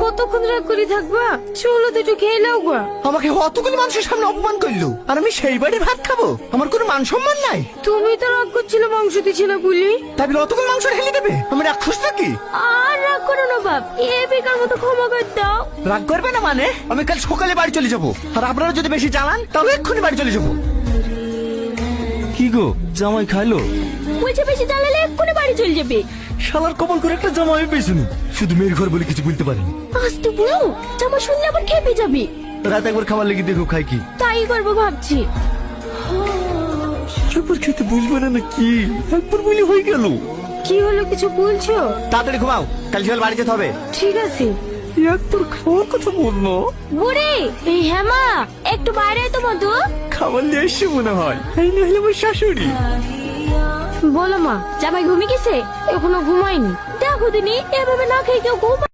কতক্ষণ রাগ করে থাকবা? চলো তো একটু খেয়ে নাও গা। আমাকে অতগুলো মানুষের সামনে অপমান করলো, আর আমি সেই বাড়ি ভাত খাবো? আমার কোনো মান সম্মান নাই। তুমি তো রাগ করছিলে মাংস দিছি না বলি। তাই বলে অতগুলো মাংস ঢেলে দেবে? আমি রাক্ষস নাকি? আর রাগ করো না বাপ, এ বেকার মতো ক্ষমা করে দাও। রাগ করবে না মানে? আমি কাল সকালে বাড়ি চলে যাবো, আর আপনারা যদি বেশি জ্বালান তাহলে এক্ষুনি বাড়ি চলে যাবো। কি গো, জামাই খাইলো? বলছে বেশি জ্বালালে এক্ষুনি বাড়ি চলে যাবে। শালার কবল করে একটা জামাই পেয়েছুনি, শুধু মেয়ের ঘর বলে কিছু বলতে পারিনি। আস্তে বলো, জামা শুনলে আবার খেপে যাবে। রাত একবার খাবার লেগে দেখো খাই কি। তাই করবো ভাবছি। একবার খেতে বুঝবে না কি? একবার বলি হয়ে গেল। কি হলো, কিছু বলছো? তাড়াতাড়ি ঘুমাও, কাল সকালে বাড়ি যেতে হবে। ঠিক আছে। একবার খাওয়ার কথা বললো। বুড়ি, এই হেমা একটু বাইরে আয় তো মধু। খাবার নিয়ে এসছে মনে হয়, এই না হলে আমার শাশুড়ি। বলো মা, জামাই ঘুমিয়ে গেছে? এখনো ঘুমায়নি। দেখো দিনি এভাবে না খেয়ে কেউ ঘুমায়?